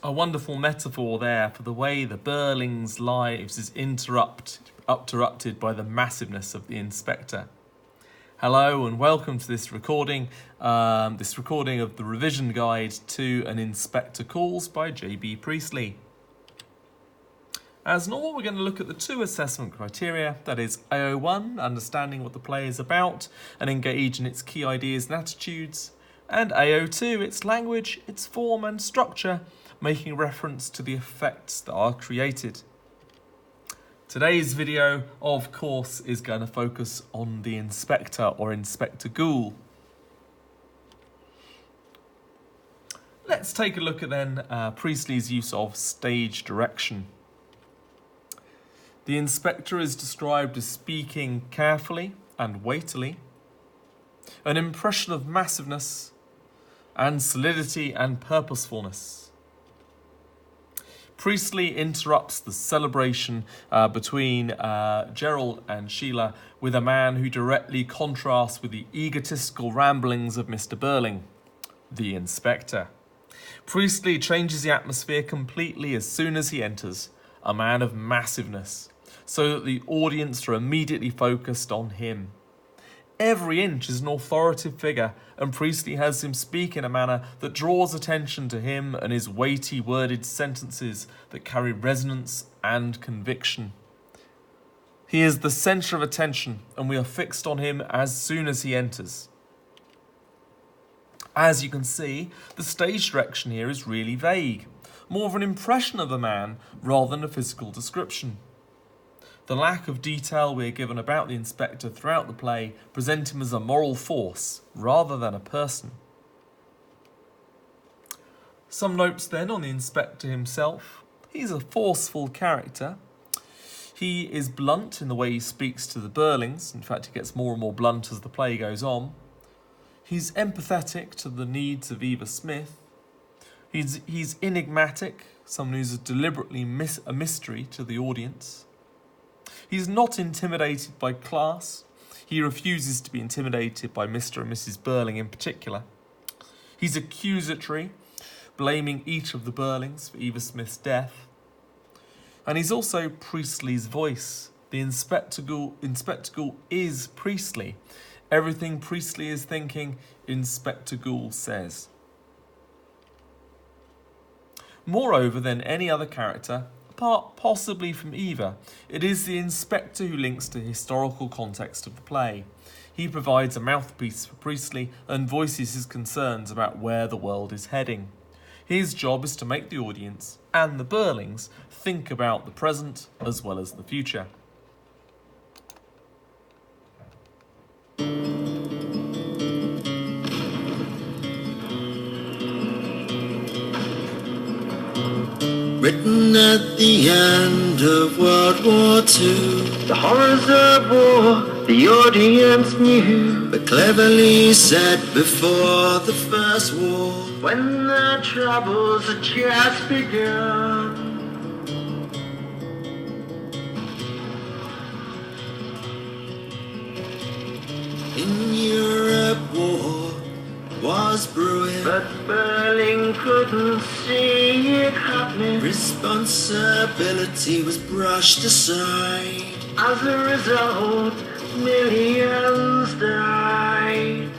A wonderful metaphor there for the way the Burlings' lives is interrupted by the massiveness of the Inspector. Hello and welcome to this recording of the revision guide to An Inspector Calls by JB Priestley. As normal, we're going to look at the two assessment criteria, that is AO1, understanding what the play is about and engage in its key ideas and attitudes, and AO2, its language, its form and structure, making reference to the effects that are created. Today's video, of course, is going to focus on the Inspector or Inspector Goole. Let's take a look at then Priestley's use of stage direction. The Inspector is described as speaking carefully and weightily, an impression of massiveness and solidity and purposefulness. Priestley interrupts the celebration between Gerald and Sheila with a man who directly contrasts with the egotistical ramblings of Mr. Burling, the Inspector. Priestley changes the atmosphere completely as soon as he enters, a man of massiveness, so that the audience are immediately focused on him. Every inch is an authoritative figure, and Priestley has him speak in a manner that draws attention to him and his weighty worded sentences that carry resonance and conviction. He is the centre of attention, and we are fixed on him as soon as he enters. As you can see, the stage direction here is really vague, more of an impression of a man rather than a physical description. The lack of detail we are given about the Inspector throughout the play present him as a moral force rather than a person. Some notes then on the Inspector himself. He's a forceful character. He is blunt in the way he speaks to the Burlings. In fact, he gets more and more blunt as the play goes on. He's empathetic to the needs of Eva Smith. He's enigmatic, someone who's deliberately a mystery to the audience. He's not intimidated by class. He refuses to be intimidated by Mr. and Mrs. Burling in particular. He's accusatory, blaming each of the Burlings for Eva Smith's death. And he's also Priestley's voice. The Inspector Goole is Priestley. Everything Priestley is thinking, Inspector Goole says. Moreover than any other character, apart possibly from Eva, it is the Inspector who links the historical context of the play. He provides a mouthpiece for Priestley and voices his concerns about where the world is heading. His job is to make the audience and the Burlings think about the present as well as the future. Written at the end of World War II, the horrors of war the audience knew, but cleverly said before the First War, when the troubles had just begun. In Europe war was brewing, but Burling couldn't see it happening. Responsibility was brushed aside. As a result, millions died.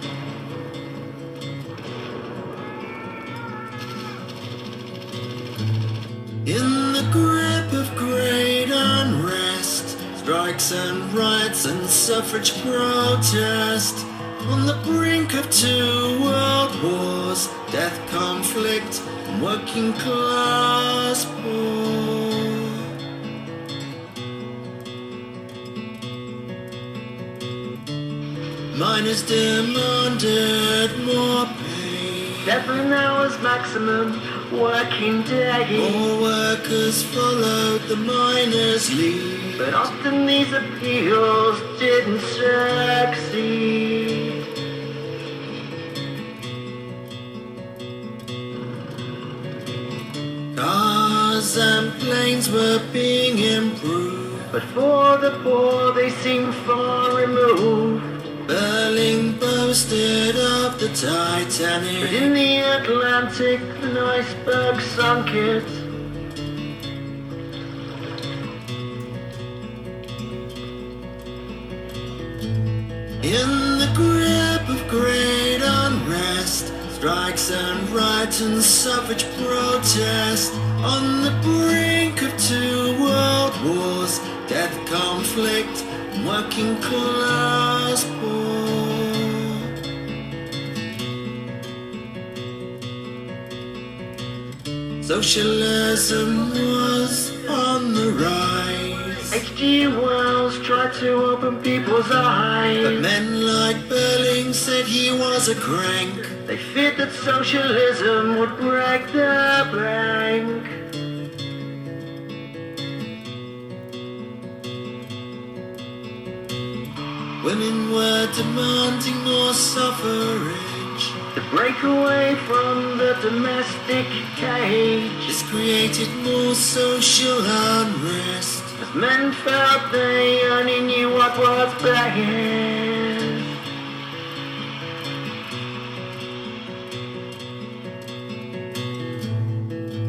In the grip of great unrest, strikes and riots and suffrage protest, on the brink of 2 world wars, death, conflict, and working class poor. Miners demanded more pay, 7 hours maximum working day. All workers followed the miners' lead, but often these appeals didn't succeed. Cars and planes were being improved, but for the poor they seemed far removed. Burling, coasted up the Titanic. But in the Atlantic, an iceberg sunk it. In the grip of great unrest, strikes and riots and suffrage protest, on the brink of 2 world wars, death, conflict, working class poor. Socialism was on the rise. H.G. Wells tried to open people's eyes, but men like Berling said he was a crank. They feared that socialism would break the bank. Women were demanding more suffrage to break away from the domestic cage. This created more social unrest, as men felt they only knew what was best.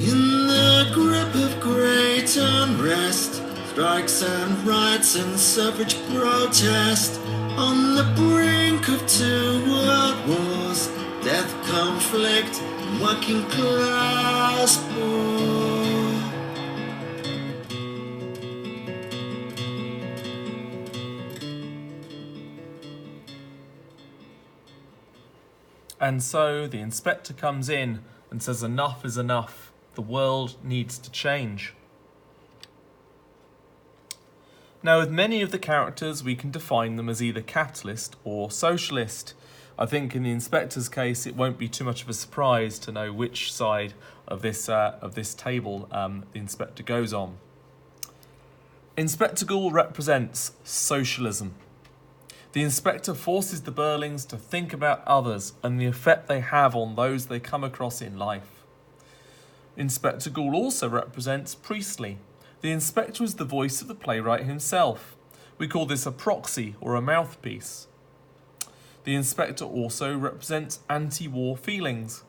In the grip of great unrest, strikes and riots and suffrage protest, on the brink of 2 world wars, death, conflict, working class poor. And so the inspector comes in and says enough is enough. The world needs to change. Now, with many of the characters, we can define them as either capitalist or socialist. I think in the inspector's case, it won't be too much of a surprise to know which side of this table the inspector goes on. Inspector Goole represents socialism. The inspector forces the Burlings to think about others and the effect they have on those they come across in life. Inspector Goole also represents Priestley. The inspector is the voice of the playwright himself. We call this a proxy or a mouthpiece. The inspector also represents anti-war feelings.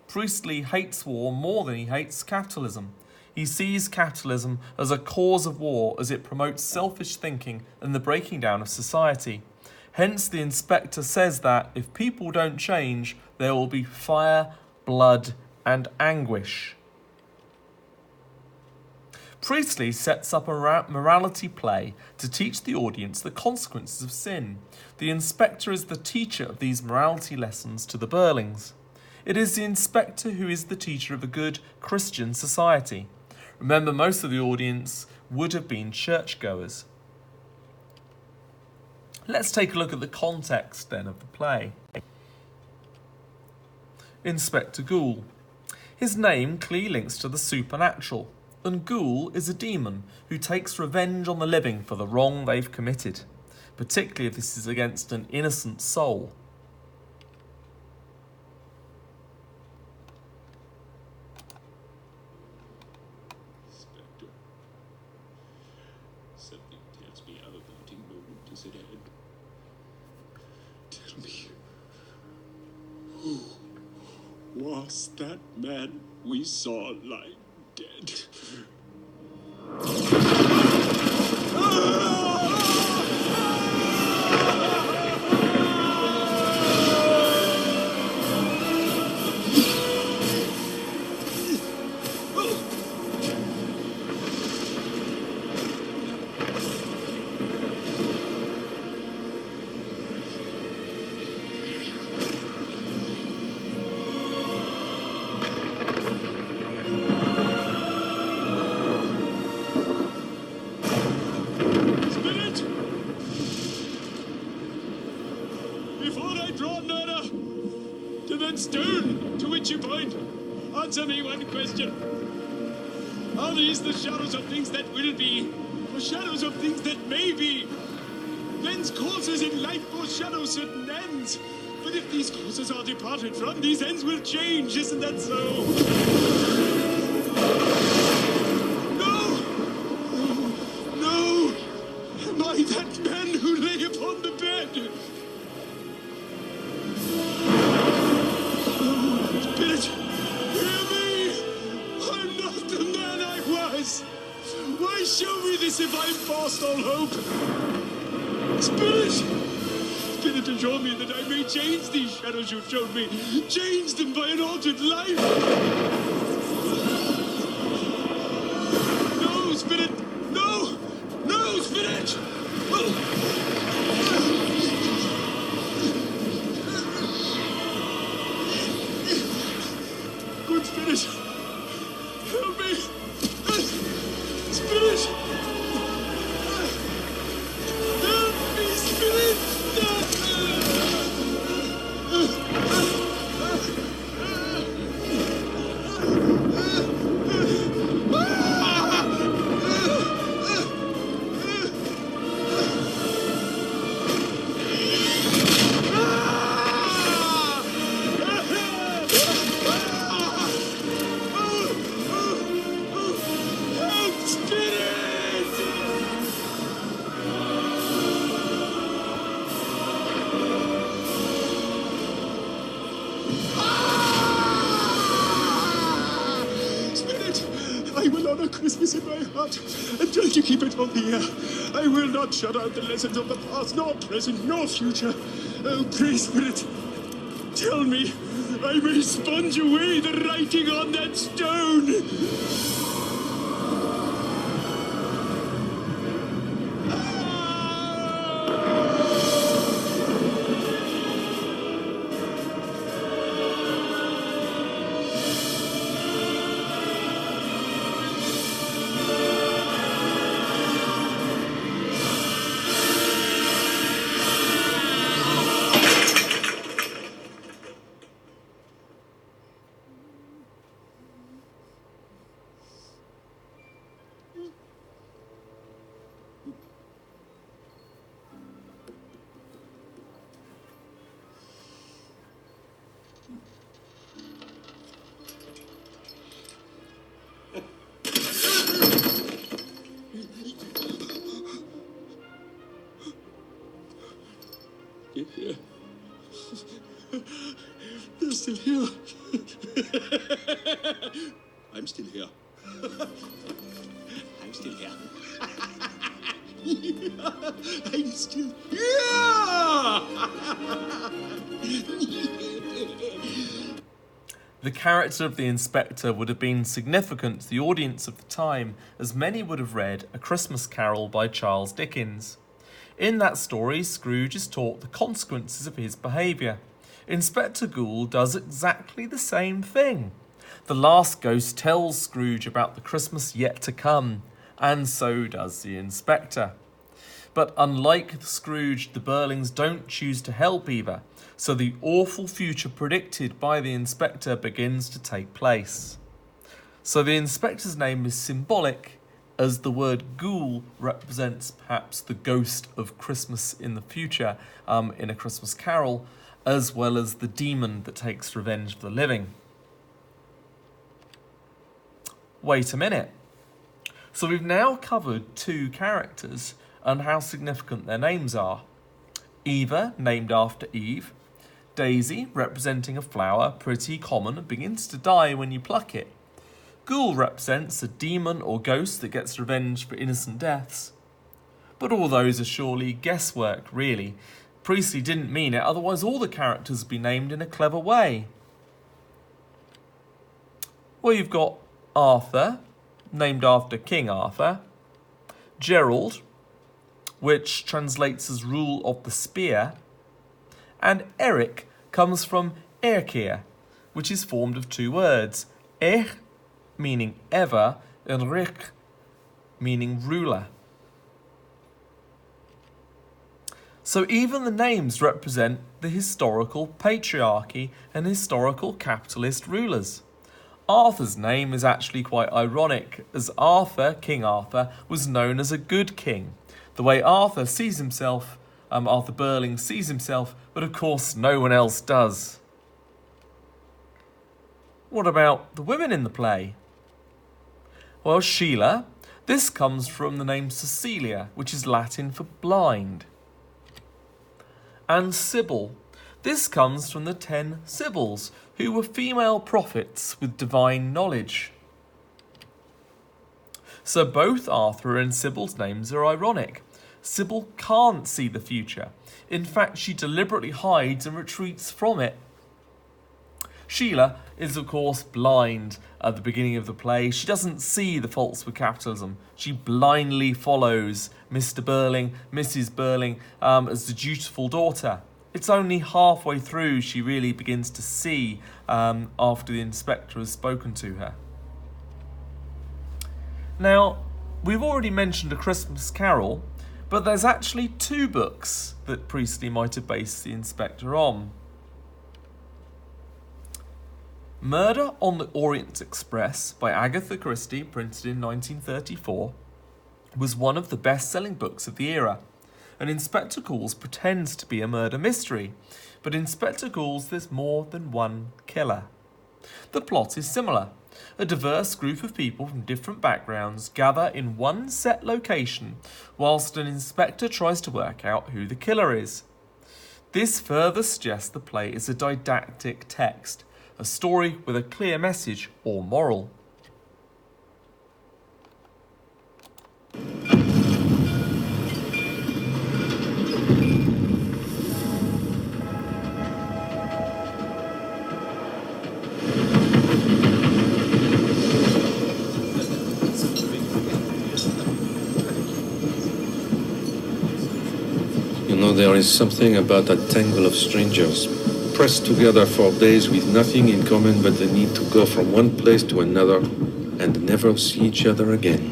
Priestley hates war more than he hates capitalism. He sees capitalism as a cause of war as it promotes selfish thinking and the breaking down of society. Hence, the inspector says that if people don't change, there will be fire, blood, and anguish. Priestley sets up a morality play to teach the audience the consequences of sin. The inspector is the teacher of these morality lessons to the Burlings. It is the inspector who is the teacher of a good Christian society. Remember, most of the audience would have been churchgoers. Let's take a look at the context then of the play. Inspector Goole. His name clearly links to the supernatural, and Goole is a demon who takes revenge on the living for the wrong they've committed, particularly if this is against an innocent soul. Inspector, something tells me our voting moment is at hand. Tell me, who was that man we saw lying dead? Stone to which you point. Answer me one question. Are these the shadows of things that will be, or shadows of things that may be? Men's courses in life foreshadow certain ends. But if these courses are departed from, these ends will change. Isn't that so? No! No! Am I that man who lay upon the bed? this? Why show me this if I'm past all hope? Spirit! Spirit, assure me that I may change these shadows you've shown me. Change them by an altered life. No, Spirit! No! No, Spirit! Good Spirit! Help me! Spirit! Help me, Spirit! Christmas in my heart, and don't you keep it on the air. I will not shut out the lessons of the past, nor present, nor future. Oh, pray, Spirit, tell me I may sponge away the writing on that stone. Yeah. They're still here. I'm still here. I'm still here. I'm still here. The character of the inspector would have been significant to the audience of the time, as many would have read A Christmas Carol by Charles Dickens. In that story, Scrooge is taught the consequences of his behaviour. Inspector Goole does exactly the same thing. The last ghost tells Scrooge about the Christmas yet to come, and so does the inspector. But unlike Scrooge, the Burlings don't choose to help either, so the awful future predicted by the inspector begins to take place. So the inspector's name is symbolic, as the word ghoul represents perhaps the ghost of Christmas in the future in A Christmas Carol, as well as the demon that takes revenge for the living. Wait a minute. So we've now covered two characters and how significant their names are. Eva, named after Eve. Daisy, representing a flower, pretty common and begins to die when you pluck it. Ghoul represents a demon or ghost that gets revenge for innocent deaths. But all those are surely guesswork, really. Priestley didn't mean it, otherwise all the characters would be named in a clever way. Well, you've got Arthur, named after King Arthur. Gerald, which translates as rule of the spear. And Eric comes from Erkir, which is formed of two words. Meaning ever, and Rik, meaning ruler. So even the names represent the historical patriarchy and historical capitalist rulers. Arthur's name is actually quite ironic, as Arthur, King Arthur, was known as a good king. The way Arthur sees himself, Arthur Burling sees himself, but of course no one else does. What about the women in the play? Well, Sheila, this comes from the name Cecilia, which is Latin for blind. And Sybil, this comes from the 10 Sibyls, who were female prophets with divine knowledge. So both Arthur and Sybil's names are ironic. Sybil can't see the future. In fact, she deliberately hides and retreats from it. Sheila is, of course, blind at the beginning of the play. She doesn't see the faults with capitalism. She blindly follows Mr. Burling, Mrs. Burling, as the dutiful daughter. It's only halfway through she really begins to see after the inspector has spoken to her. Now, we've already mentioned A Christmas Carol, but there's actually 2 books that Priestley might have based the inspector on. Murder on the Orient Express by Agatha Christie, printed in 1934, was one of the best-selling books of the era. And Inspector Goole's pretends to be a murder mystery, but Inspector Goole's there's more than one killer. The plot is similar. A diverse group of people from different backgrounds gather in one set location whilst an inspector tries to work out who the killer is. This further suggests the play is a didactic text, a story with a clear message or moral. You know, there is something about that tangle of strangers, pressed together for days with nothing in common but the need to go from one place to another and never see each other again.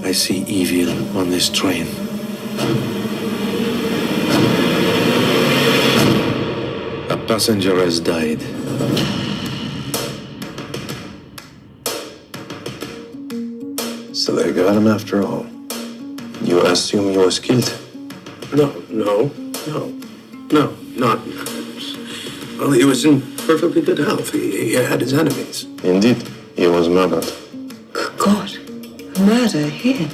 I see evil on this train. A passenger has died. So they got him after all. You assume he was killed? No, not. Well, he was in perfectly good health. He had his enemies. Indeed, he was murdered. Good God, murder here.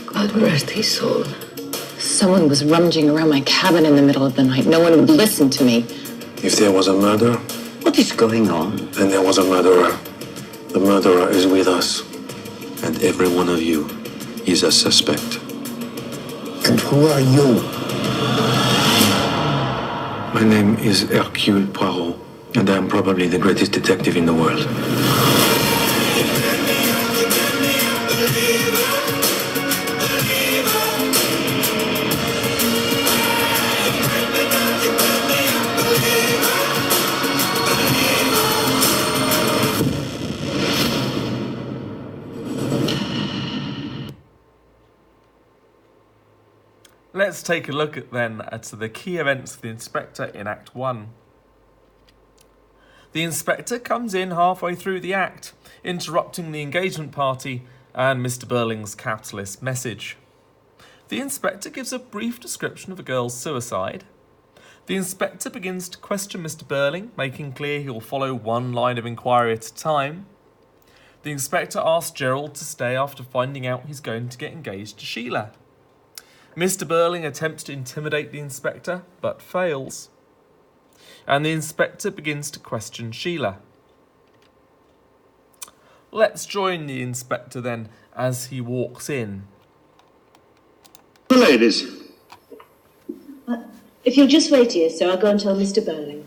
God rest his soul. Someone was rummaging around my cabin in the middle of the night. No one would listen to me. If there was a murder, What is going on? then there was a murderer. The murderer is with us. And every one of you is a suspect. And who are you? My name is Hercule Poirot, and I am probably the greatest detective in the world. Let's take a look at the key events of the inspector in Act 1. The inspector comes in halfway through the act, interrupting the engagement party and Mr. Burling's capitalist message. The inspector gives a brief description of a girl's suicide. The inspector begins to question Mr. Burling, making clear he will follow one line of inquiry at a time. The inspector asks Gerald to stay after finding out he's going to get engaged to Sheila. Mr. Burling attempts to intimidate the inspector, but fails. And the inspector begins to question Sheila. Let's join the inspector then as he walks in. Ladies. If you'll just wait here, sir, I'll go and tell Mr. Burling.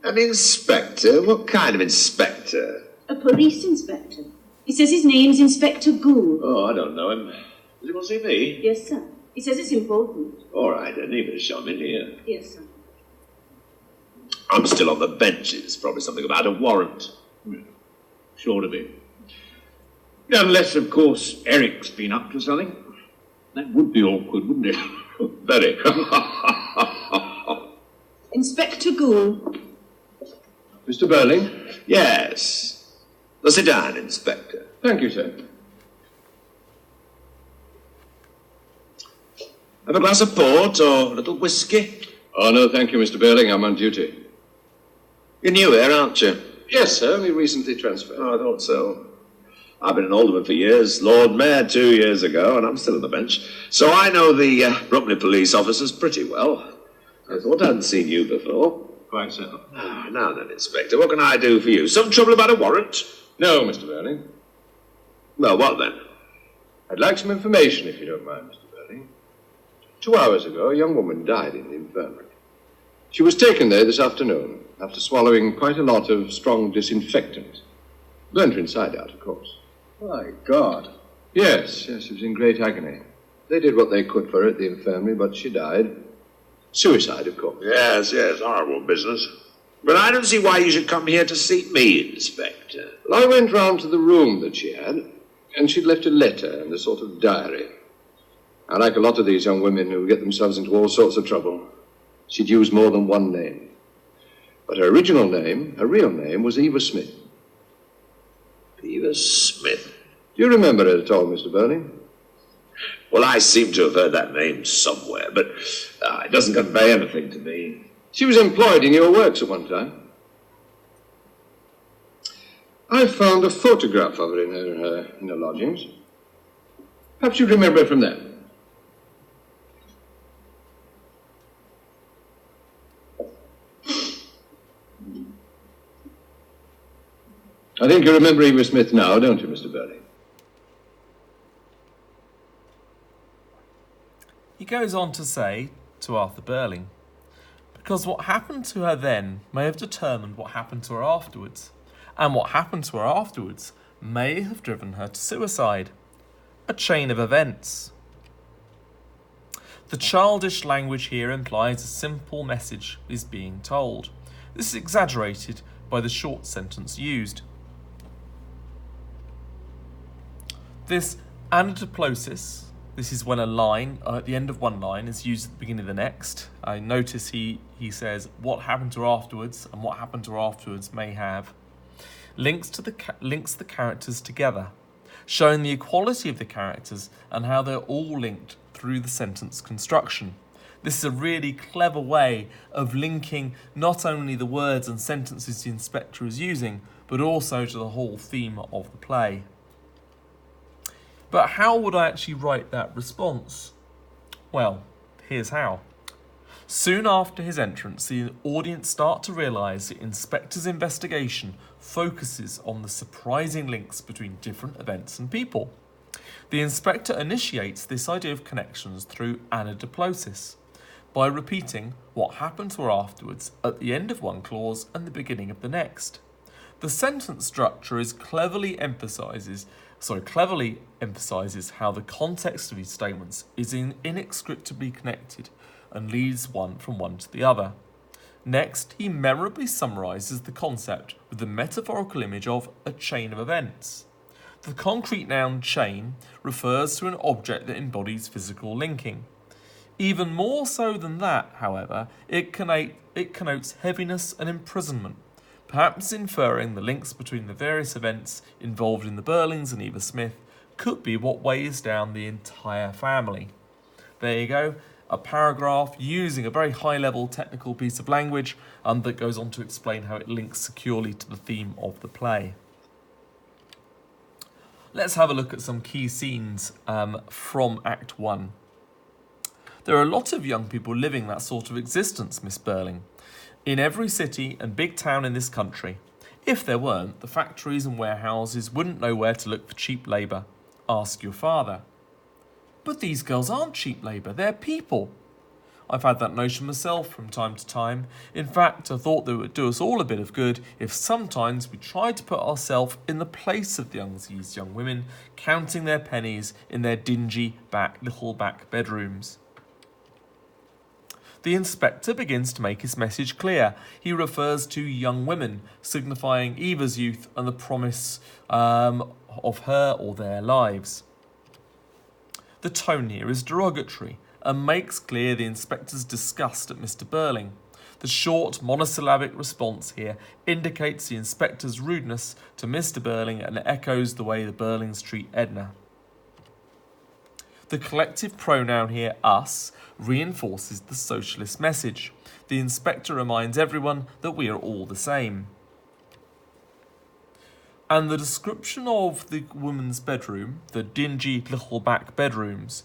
An inspector? What kind of inspector? A police inspector. He says his name's Inspector Goole. Oh, I don't know him. Does he want to see me? Yes, sir. He says it's important. All right, then. He better show him in here. Yes, sir. I'm still on the benches. Probably something about a warrant. Sure to be. Unless, of course, Eric's been up to something. That would be awkward, wouldn't it? Very. Inspector Goole. Mr. Burling? Yes. Now sit down, Inspector. Thank you, sir. Have a glass of port or a little whiskey? Oh, no, thank you, Mr. Burling. I'm on duty. You're new here, aren't you? Yes, sir. Only recently transferred. Oh, I thought so. I've been an alderman for years, Lord Mayor 2 years ago, and I'm still on the bench. So I know the Brooklyn police officers pretty well. I thought I hadn't seen you before. Quite so. Now then, Inspector, what can I do for you? Some trouble about a warrant? No, Mr. Burling. Well, what then? I'd like some information, if you don't mind, Mr. Burling. 2 hours ago, a young woman died in the infirmary. She was taken there this afternoon after swallowing quite a lot of strong disinfectant. Burnt her inside out, of course. My God. Yes, she was in great agony. They did what they could for her at the infirmary, but she died. Suicide, of course. Yes, horrible business. But I don't see why you should come here to see me, Inspector. Well, I went round to the room that she had, and she'd left a letter and a sort of diary. Now, like a lot of these young women who get themselves into all sorts of trouble, she'd used more than one name. But her original name, her real name, was Eva Smith. Eva Smith? Do you remember it at all, Mr. Burling? Well, I seem to have heard that name somewhere, but it doesn't convey anything to me. She was employed in your works at one time. I found a photograph of her in her lodgings. Perhaps you'd remember her from there. I think you remember Eva Smith now, don't you, Mr. Burling? He goes on to say to Arthur Burling, because what happened to her then may have determined what happened to her afterwards, and what happened to her afterwards may have driven her to suicide. A chain of events. The childish language here implies a simple message is being told. This is exaggerated by the short sentence used. This anadiplosis, this is when a line at the end of one line is used at the beginning of the next. I notice he says what happened to her afterwards, and what happened to her afterwards may have. Links the characters together, showing the equality of the characters and how they're all linked through the sentence construction. This is a really clever way of linking not only the words and sentences the inspector is using, but also to the whole theme of the play. But how would I actually write that response? Well, here's how. Soon after his entrance, the audience start to realise the inspector's investigation focuses on the surprising links between different events and people. The inspector initiates this idea of connections through anadiplosis, by repeating what happened to her afterwards at the end of one clause and the beginning of the next. The sentence structure cleverly emphasises how the context of these statements is inextricably connected and leads one from one to the other. Next, he memorably summarises the concept with the metaphorical image of a chain of events. The concrete noun chain refers to an object that embodies physical linking. Even more so than that, however, it connotes heaviness and imprisonment, perhaps inferring the links between the various events involved in the Burlings and Eva Smith could be what weighs down the entire family. There you go, a paragraph using a very high-level technical piece of language that goes on to explain how it links securely to the theme of the play. Let's have a look at some key scenes from Act 1. There are a lot of young people living that sort of existence, Miss Burling, in every city and big town in this country. If there weren't, the factories and warehouses wouldn't know where to look for cheap labour. Ask your father. But these girls aren't cheap labour, they're people. I've had that notion myself from time to time. In fact, I thought that it would do us all a bit of good if sometimes we tried to put ourselves in the place of these young women, counting their pennies in their dingy little back bedrooms. The inspector begins to make his message clear. He refers to young women, signifying Eva's youth and the promise of her or their lives. The tone here is derogatory and makes clear the inspector's disgust at Mr. Burling. The short monosyllabic response here indicates the inspector's rudeness to Mr. Burling and echoes the way the Burlings treat Edna. The collective pronoun here, us, reinforces the socialist message. The inspector reminds everyone that we are all the same. And the description of the woman's bedroom, the dingy little back bedrooms,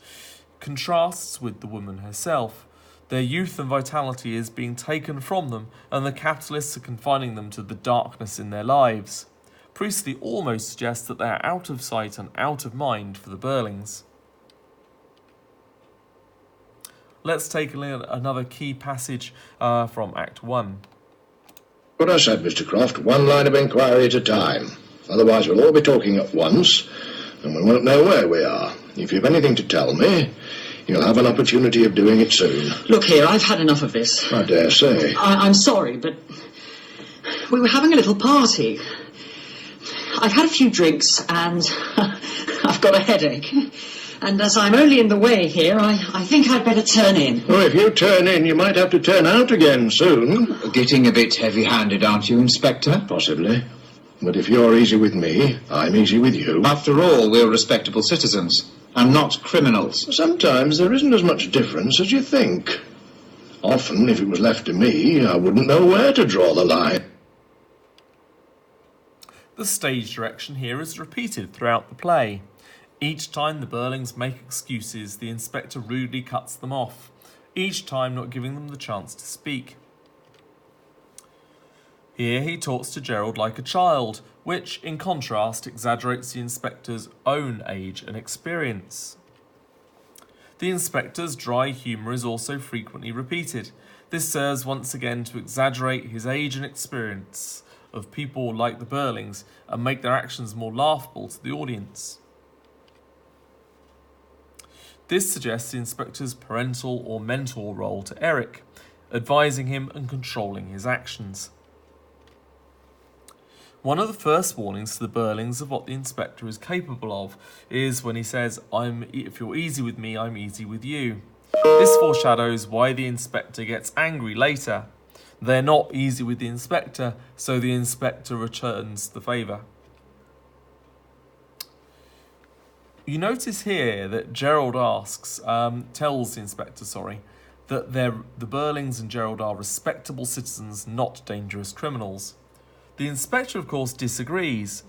contrasts with the woman herself. Their youth and vitality is being taken from them, and the capitalists are confining them to the darkness in their lives. Priestley almost suggests that they are out of sight and out of mind for the Burlings. Let's take a look at another key passage from Act 1. What I said, Mr. Croft, one line of inquiry at a time. Otherwise we'll all be talking at once, and we won't know where we are. If you've anything to tell me, you'll have an opportunity of doing it soon. Look here, I've had enough of this. I dare say. I'm sorry, but we were having a little party. I've had a few drinks, and I've got a headache. And as I'm only in the way here, I think I'd better turn in. Oh, if you turn in, you might have to turn out again soon. Getting a bit heavy-handed, aren't you, Inspector? Possibly. But if you're easy with me, I'm easy with you. After all, we're respectable citizens, and not criminals. Sometimes there isn't as much difference as you think. Often, if it was left to me, I wouldn't know where to draw the line. The stage direction here is repeated throughout the play. Each time the Burlings make excuses, the inspector rudely cuts them off, each time not giving them the chance to speak. Here he talks to Gerald like a child, which, in contrast, exaggerates the inspector's own age and experience. The inspector's dry humour is also frequently repeated. This serves once again to exaggerate his age and experience of people like the Burlings and make their actions more laughable to the audience. This suggests the inspector's parental or mentor role to Eric, advising him and controlling his actions. One of the first warnings to the Burlings of what the inspector is capable of is when he says, if you're easy with me, I'm easy with you. This foreshadows why the inspector gets angry later. They're not easy with the inspector, so the inspector returns the favour. You notice here that Gerald tells the inspector, that the Burlings and Gerald are respectable citizens, not dangerous criminals. The inspector, of course, disagrees.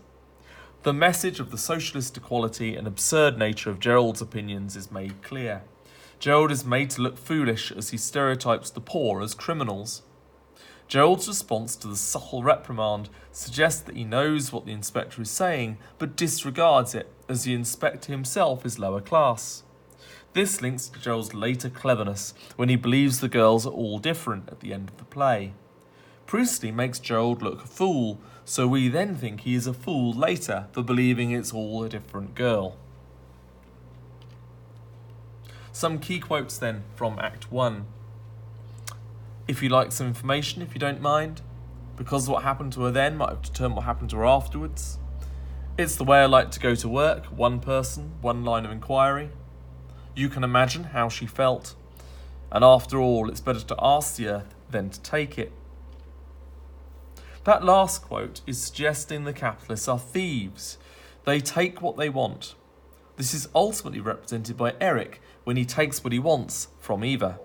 The message of the socialist equality and absurd nature of Gerald's opinions is made clear. Gerald is made to look foolish as he stereotypes the poor as criminals. Gerald's response to the subtle reprimand suggests that he knows what the inspector is saying, but disregards it, as the inspector himself is lower class. This links to Gerald's later cleverness, when he believes the girls are all different at the end of the play. Priestley makes Gerald look a fool, so we then think he is a fool later for believing it's all a different girl. Some key quotes then from Act 1. If you like some information, if you don't mind, because what happened to her then might have determined what happened to her afterwards. It's the way I like to go to work, one person, one line of inquiry. You can imagine how she felt. And after all, it's better to ask the earth than to take it. That last quote is suggesting the capitalists are thieves. They take what they want. This is ultimately represented by Eric when he takes what he wants from Eva.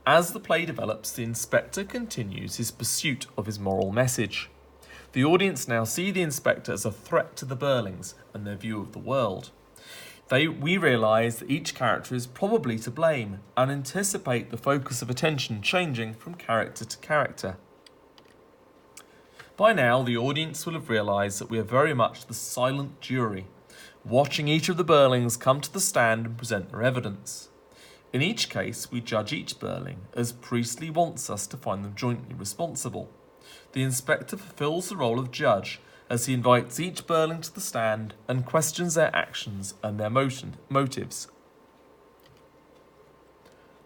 As the play develops, the inspector continues his pursuit of his moral message. The audience now see the inspector as a threat to the Burlings and their view of the world. We realise that each character is probably to blame and anticipate the focus of attention changing from character to character. By now, the audience will have realised that we are very much the silent jury, watching each of the Burlings come to the stand and present their evidence. In each case, we judge each Burling as Priestley wants us to find them jointly responsible. The inspector fulfills the role of judge as he invites each Burling to the stand and questions their actions and their motives.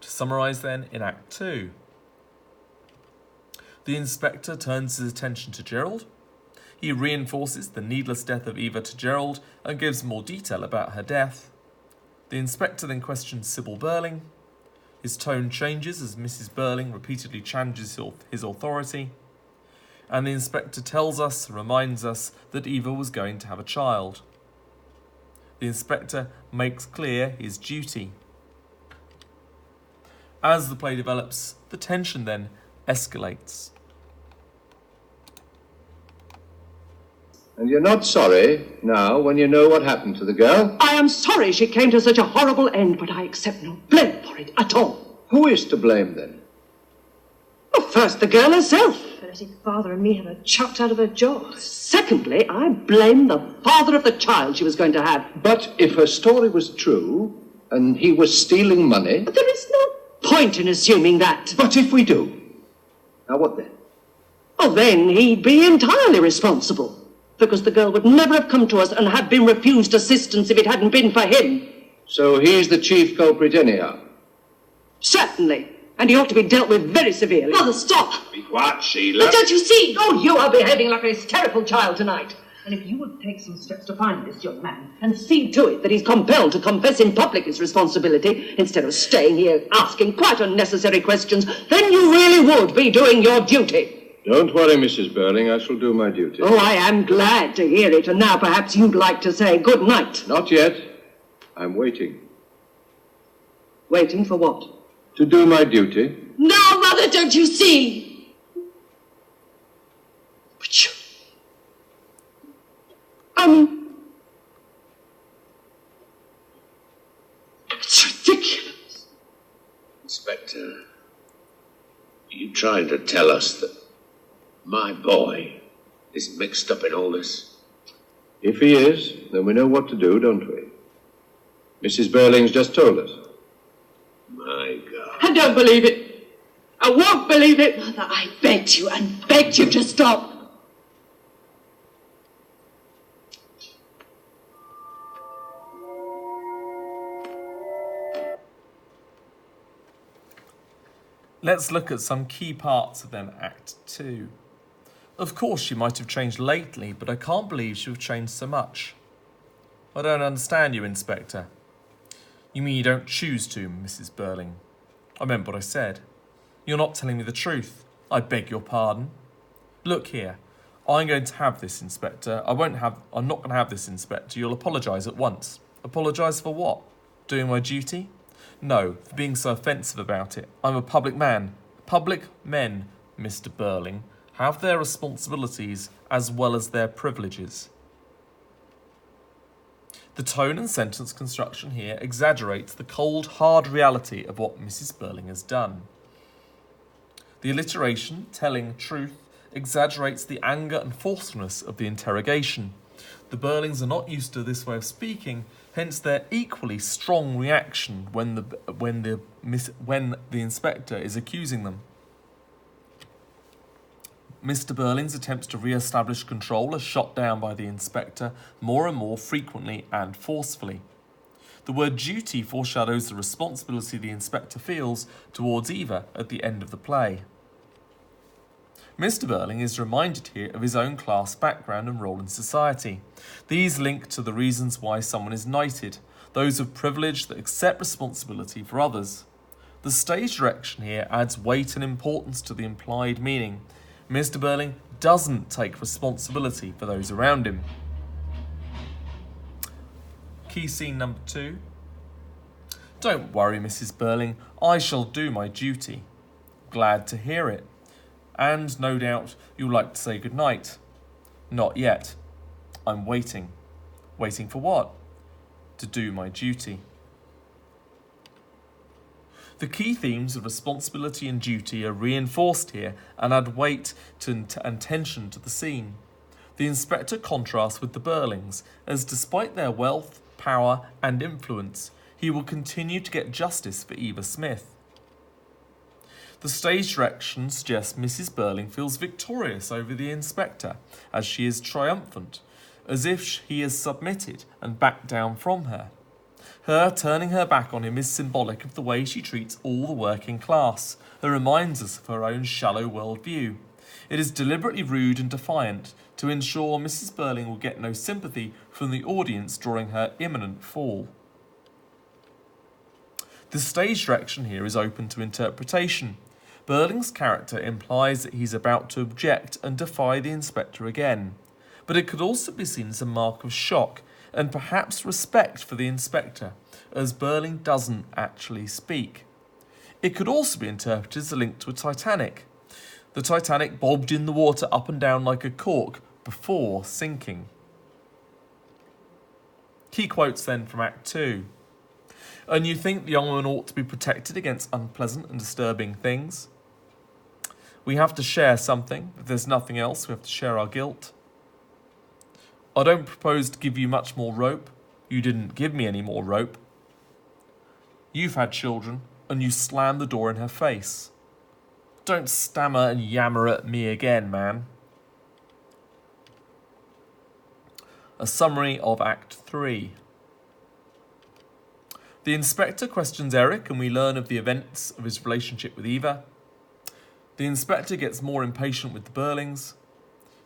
To summarise then, in Act 2, the inspector turns his attention to Gerald. He reinforces the needless death of Eva to Gerald and gives more detail about her death. The inspector then questions Sybil Burling. His tone changes as Mrs. Burling repeatedly challenges his authority. And the inspector reminds us that Eva was going to have a child. The inspector makes clear his duty. As the play develops, the tension then escalates. And you're not sorry now when you know what happened to the girl? I am sorry she came to such a horrible end, but I accept no blame for it at all. Who is to blame then? Well, first, the girl herself. For letting father and me have her chucked out of her jaws. Secondly, I blame the father of the child she was going to have. But if her story was true, and he was stealing money... But there is no point in assuming that. But if we do? Now what then? Oh, then he'd be entirely responsible. Because the girl would never have come to us and have been refused assistance if it hadn't been for him. So he's the chief culprit anyhow? Certainly. And he ought to be dealt with very severely. Father, stop! Be quiet, Sheila. But don't you see? Oh, you are behaving like a hysterical child tonight. And if you would take some steps to find this young man and see to it that he's compelled to confess in public his responsibility, instead of staying here asking quite unnecessary questions, then you really would be doing your duty. Don't worry, Mrs. Burling. I shall do my duty. Oh, I am glad to hear it. And now perhaps you'd like to say good night. Not yet. I'm waiting. Waiting for what? To do my duty. No, Mother, don't you see? But you... It's ridiculous. Inspector, are you trying to tell us that my boy is mixed up in all this? If he is, then we know what to do, don't we? Mrs. Burling's just told us. My God. I don't believe it. I won't believe it. Mother, I begged you and begged you to stop. Let's look at some key parts of then Act 2. Of course she might have changed lately, but I can't believe she would have changed so much. I don't understand you, Inspector. You mean you don't choose to, Mrs. Burling? I meant what I said. You're not telling me the truth. I beg your pardon. Look here. I'm going to have this, Inspector. I'm not going to have this, Inspector. You'll apologise at once. Apologise for what? Doing my duty? No, for being so offensive about it. I'm a public man. Public men, Mr. Burling, have their responsibilities as well as their privileges. The tone and sentence construction here exaggerates the cold, hard reality of what Mrs. Burling has done. The alliteration, telling truth, exaggerates the anger and forcefulness of the interrogation. The Burlings are not used to this way of speaking, hence their equally strong reaction when the inspector is accusing them. Mr. Burling's attempts to re-establish control are shot down by the inspector more and more frequently and forcefully. The word duty foreshadows the responsibility the inspector feels towards Eva at the end of the play. Mr. Burling is reminded here of his own class background and role in society. These link to the reasons why someone is knighted, those of privilege that accept responsibility for others. The stage direction here adds weight and importance to the implied meaning. Mr. Burling doesn't take responsibility for those around him. Key scene number 2. Don't worry, Mrs. Burling, I shall do my duty. Glad to hear it. And no doubt you'll like to say goodnight. Not yet. I'm waiting. Waiting for what? To do my duty. The key themes of responsibility and duty are reinforced here and add weight and tension to the scene. The inspector contrasts with the Burlings, as despite their wealth, power and influence, he will continue to get justice for Eva Smith. The stage direction suggests Mrs. Burling feels victorious over the inspector, as she is triumphant, as if he has submitted and backed down from her. Her turning her back on him is symbolic of the way she treats all the working class. It reminds us of her own shallow worldview. It is deliberately rude and defiant to ensure Mrs. Burling will get no sympathy from the audience during her imminent fall. The stage direction here is open to interpretation. Burling's character implies that he's about to object and defy the inspector again. But it could also be seen as a mark of shock, and perhaps respect for the inspector, as Burling doesn't actually speak. It could also be interpreted as a link to a Titanic. The Titanic bobbed in the water up and down like a cork before sinking. Key quotes then from Act 2. And you think the young woman ought to be protected against unpleasant and disturbing things? We have to share something. If there's nothing else, we have to share our guilt. I don't propose to give you much more rope. You didn't give me any more rope. You've had children, and you slammed the door in her face. Don't stammer and yammer at me again, man. A summary of Act 3. The inspector questions Eric, and we learn of the events of his relationship with Eva. The inspector gets more impatient with the Burlings.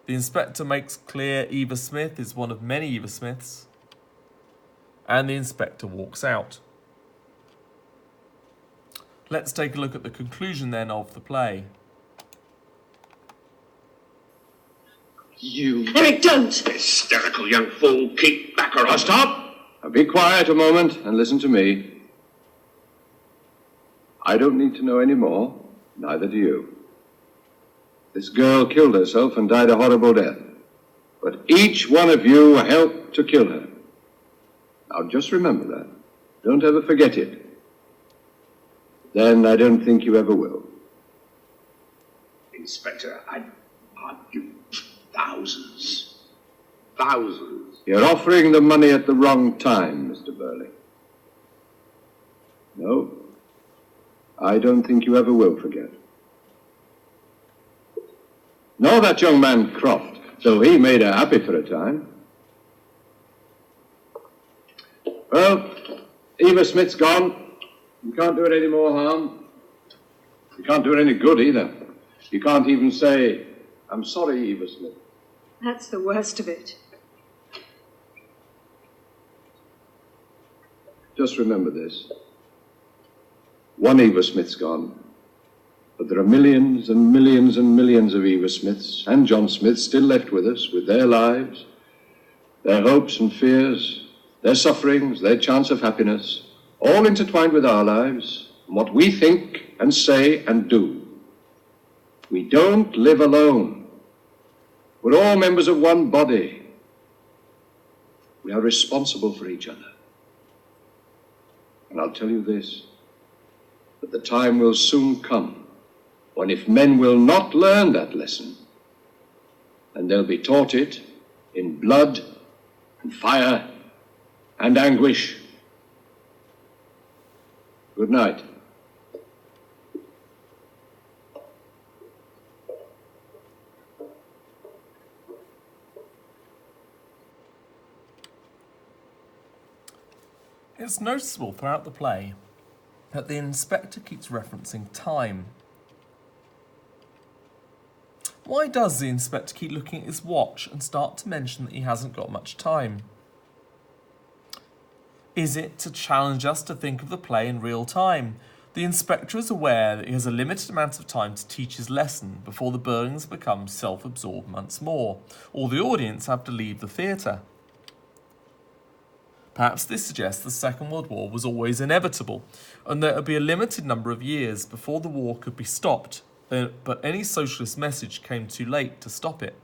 The inspector makes clear Eva Smith is one of many Eva Smiths. And the inspector walks out. Let's take a look at the conclusion then of the play. You Eric, don't! Hysterical young fool, keep back or I'll stop! Now be quiet a moment and listen to me. I don't need to know any more, neither do you. This girl killed herself and died a horrible death. But each one of you helped to kill her. Now just remember that. Don't ever forget it. Then I don't think you ever will. Inspector, I'd give thousands. Thousands. You're offering the money at the wrong time, Mr. Burling. No, I don't think you ever will forget. Know that young man Croft, though he made her happy for a time. Well, Eva Smith's gone. You can't do it any more harm. You can't do it any good either. You can't even say, I'm sorry, Eva Smith. That's the worst of it. Just remember this. One Eva Smith's gone. But there are millions and millions and millions of Eva Smiths and John Smiths still left with us, with their lives, their hopes and fears, their sufferings, their chance of happiness, all intertwined with our lives, and what we think and say and do. We don't live alone. We're all members of one body. We are responsible for each other. And I'll tell you this, that the time will soon come when if men will not learn that lesson, and they'll be taught it in blood and fire and anguish. Good night. It's noticeable throughout the play that the inspector keeps referencing time. Why does the inspector keep looking at his watch and start to mention that he hasn't got much time? Is it to challenge us to think of the play in real time? The inspector is aware that he has a limited amount of time to teach his lesson before the Burlings become self-absorbed once more, or the audience have to leave the theatre. Perhaps this suggests the Second World War was always inevitable, and there would be a limited number of years before the war could be stopped, but any socialist message came too late to stop it.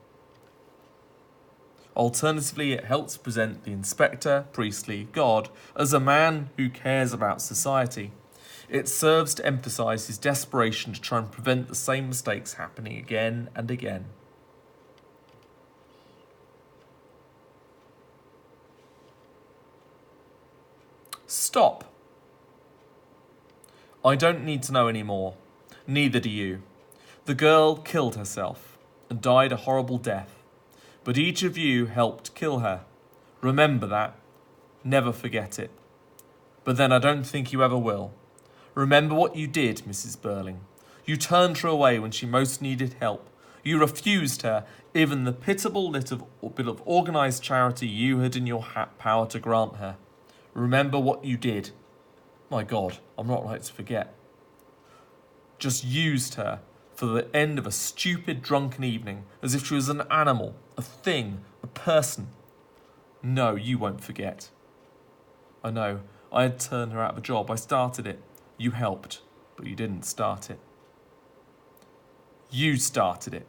Alternatively, it helps present the inspector, Priestley, God, as a man who cares about society. It serves to emphasise his desperation to try and prevent the same mistakes happening again and again. Stop. I don't need to know any more. Neither do you. The girl killed herself and died a horrible death. But each of you helped kill her. Remember that. Never forget it. But then I don't think you ever will. Remember what you did, Mrs. Burling. You turned her away when she most needed help. You refused her even the pitiable bit of organised charity you had in your power to grant her. Remember what you did. My God, I'm not right to forget. Just used her for the end of a stupid drunken evening, as if she was an animal, a thing, a person. No, you won't forget. I know, I had turned her out of a job. I started it. You helped, but you didn't start it. You started it.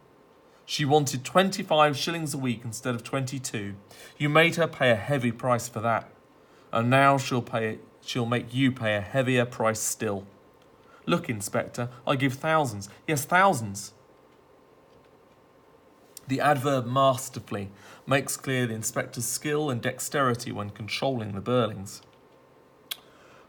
She wanted 25 shillings a week instead of 22. You made her pay a heavy price for that. And now she'll make you pay a heavier price still. Look, Inspector, I give thousands. Yes, thousands. The adverb masterfully makes clear the inspector's skill and dexterity when controlling the Burlings.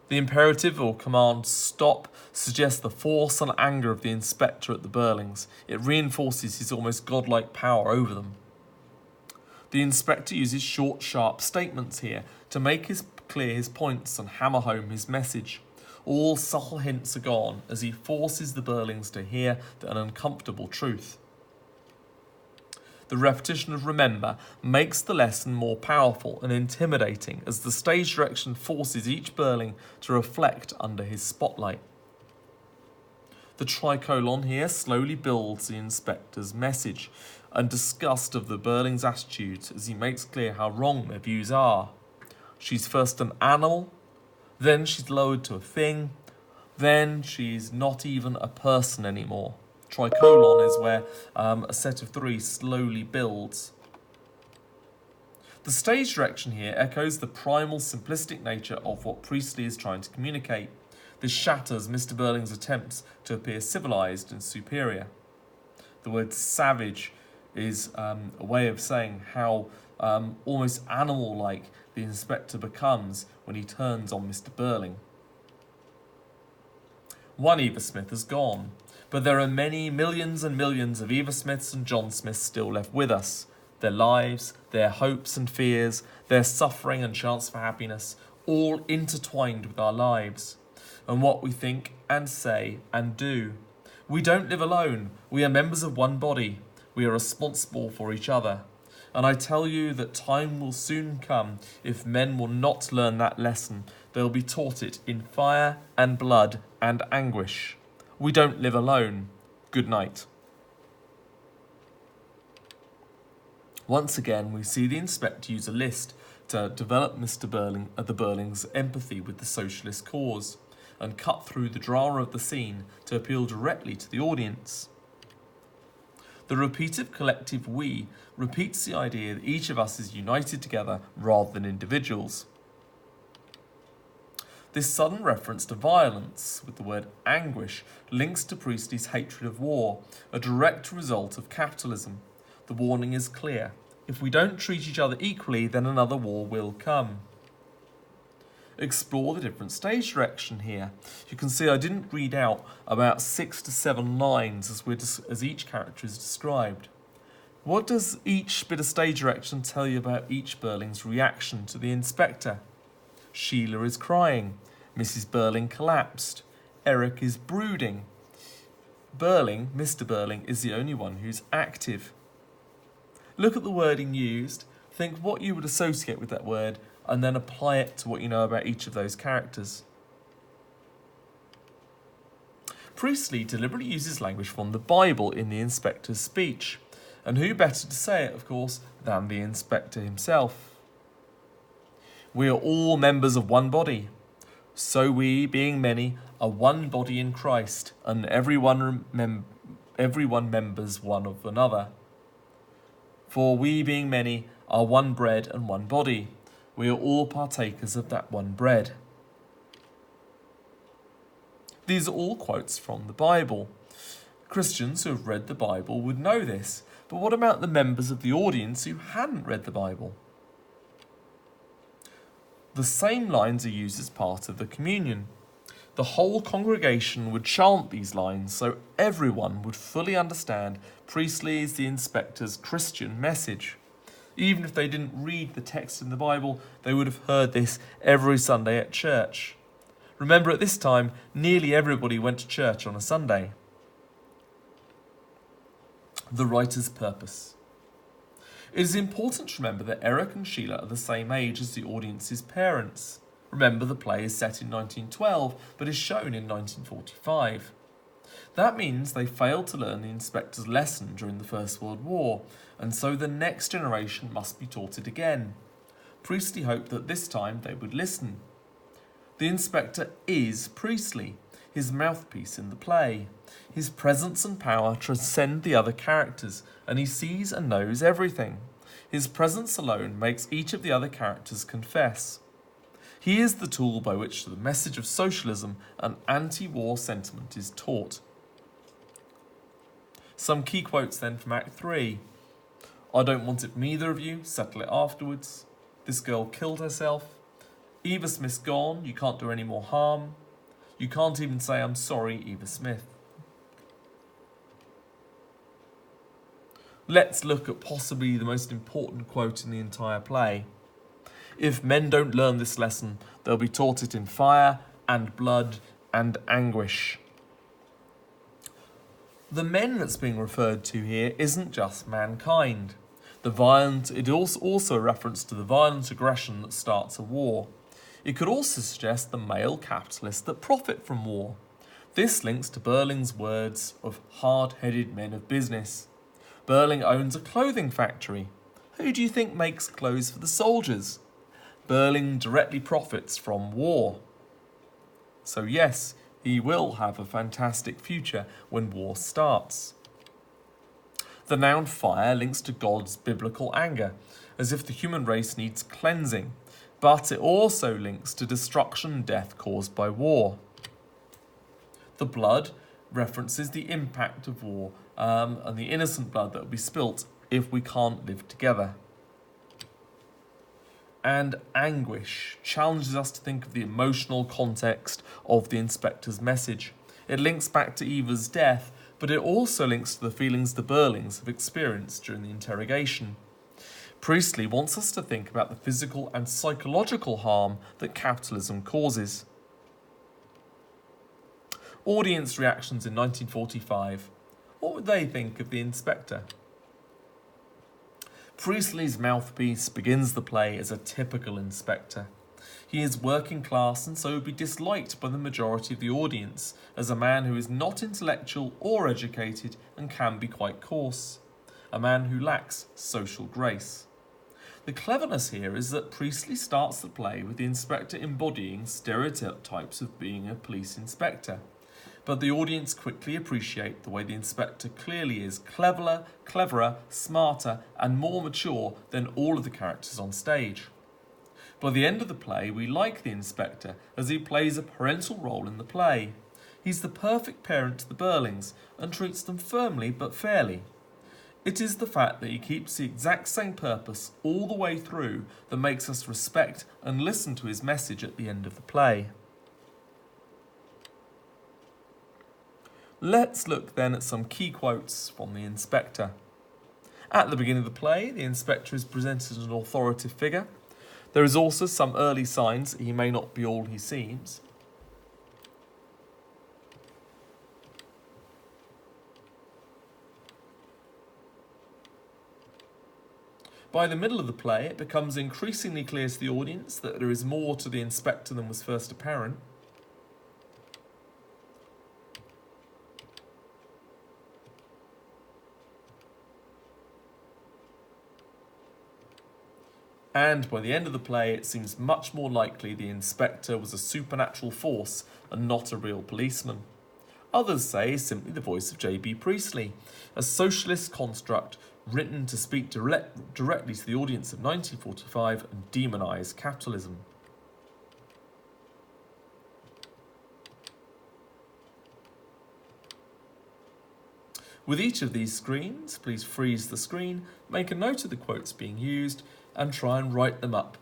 The imperative or command stop suggests the force and anger of the inspector at the Burlings. It reinforces his almost godlike power over them. The inspector uses short, sharp statements here to make clear his points and hammer home his message. All subtle hints are gone as he forces the Burlings to hear an uncomfortable truth. The repetition of remember makes the lesson more powerful and intimidating as the stage direction forces each Burling to reflect under his spotlight. The tricolon here slowly builds the inspector's message and disgust of the Burling's attitudes as he makes clear how wrong their views are. She's first an animal, then she's lowered to a thing, then she's not even a person anymore. Tricolon is where a set of three slowly builds. The stage direction here echoes the primal simplistic nature of what Priestley is trying to communicate. This shatters Mr. Burling's attempts to appear civilised and superior. The word savage is a way of saying how almost animal-like the inspector becomes when he turns on Mr. Burling. One Eva Smith has gone, but there are many millions and millions of Eva Smiths and John Smiths still left with us. Their lives, their hopes and fears, their suffering and chance for happiness, all intertwined with our lives, and what we think and say and do. We don't live alone. We are members of one body. We are responsible for each other. And I tell you that time will soon come if men will not learn that lesson. They'll be taught it in fire and blood and anguish. We don't live alone. Good night. Once again, we see the inspector use a list to develop Mr. the Burling's empathy with the socialist cause and cut through the drama of the scene to appeal directly to the audience. The repeated collective we repeats the idea that each of us is united together rather than individuals. This sudden reference to violence, with the word anguish, links to Priestley's hatred of war, a direct result of capitalism. The warning is clear. If we don't treat each other equally, then another war will come. Explore the different stage direction here. You can see I didn't read out about 6 to 7 lines as each character is described. What does each bit of stage direction tell you about each Burling's reaction to the inspector? Sheila is crying. Mrs. Burling collapsed. Eric is brooding. Mr. Burling, is the only one who's active. Look at the wording used, think what you would associate with that word, and then apply it to what you know about each of those characters. Priestley deliberately uses language from the Bible in the inspector's speech, and who better to say it, of course, than the inspector himself? We are all members of one body. So we, being many, are one body in Christ, and everyone members one of another. For we, being many, are one bread and one body. We are all partakers of that one bread. These are all quotes from the Bible. Christians who have read the Bible would know this, but what about the members of the audience who hadn't read the Bible? The same lines are used as part of the communion. The whole congregation would chant these lines so everyone would fully understand Priestley's, the inspector's, Christian message. Even if they didn't read the text in the Bible, they would have heard this every Sunday at church. Remember, at this time, nearly everybody went to church on a Sunday. The writer's purpose. It is important to remember that Eric and Sheila are the same age as the audience's parents. Remember, the play is set in 1912, but is shown in 1945. That means they failed to learn the inspector's lesson during the First World War, and so the next generation must be taught it again. Priestley hoped that this time they would listen. The inspector is Priestley, his mouthpiece in the play. His presence and power transcend the other characters, and he sees and knows everything. His presence alone makes each of the other characters confess. He is the tool by which the message of socialism and anti-war sentiment is taught. Some key quotes then from Act 3. I don't want it from either of you, settle it afterwards. This girl killed herself. Eva Smith's gone, you can't do any more harm. You can't even say I'm sorry, Eva Smith. Let's look at possibly the most important quote in the entire play. If men don't learn this lesson, they'll be taught it in fire and blood and anguish. The men that's being referred to here isn't just mankind. It is also a reference to the violent aggression that starts a war. It could also suggest the male capitalists that profit from war. This links to Berling's words of hard-headed men of business. Berling owns a clothing factory. Who do you think makes clothes for the soldiers? Berling directly profits from war. So yes, he will have a fantastic future when war starts. The noun fire links to God's biblical anger, as if the human race needs cleansing, but it also links to destruction and death caused by war. The blood references the impact of war and the innocent blood that will be spilt if we can't live together. And anguish challenges us to think of the emotional context of the inspector's message. It links back to Eva's death, but it also links to the feelings the Berlings have experienced during the interrogation. Priestley wants us to think about the physical and psychological harm that capitalism causes. Audience reactions in 1945. What would they think of the inspector? Priestley's mouthpiece begins the play as a typical inspector. He is working class and so would be disliked by the majority of the audience as a man who is not intellectual or educated and can be quite coarse. A man who lacks social grace. The cleverness here is that Priestley starts the play with the inspector embodying stereotypes of being a police inspector. But the audience quickly appreciate the way the inspector clearly is cleverer, smarter, and more mature than all of the characters on stage. By the end of the play, we like the inspector as he plays a parental role in the play. He's the perfect parent to the Berlings and treats them firmly but fairly. It is the fact that he keeps the exact same purpose all the way through that makes us respect and listen to his message at the end of the play. Let's look then at some key quotes from the inspector. At the beginning of the play, the inspector is presented as an authoritative figure. There is also some early signs that he may not be all he seems. By the middle of the play, it becomes increasingly clear to the audience that there is more to the inspector than was first apparent. And by the end of the play, it seems much more likely the inspector was a supernatural force and not a real policeman. Others say simply the voice of JB Priestley, a socialist construct written to speak directly to the audience of 1945 and demonise capitalism. With each of these screens, please freeze the screen, make a note of the quotes being used, and try and write them up.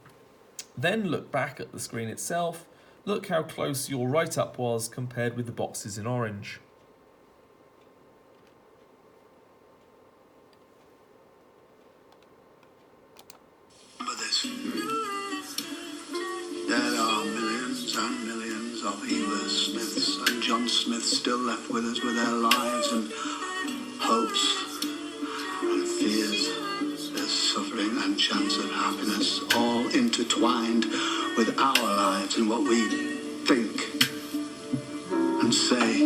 Then look back at the screen itself, look how close your write-up was compared with the boxes in orange. Remember this. There are millions and millions of Eva Smiths and John Smiths still left with us with their lives and hopes and fears. There's suffering and chance of happiness all intertwined with our lives and what we think and say.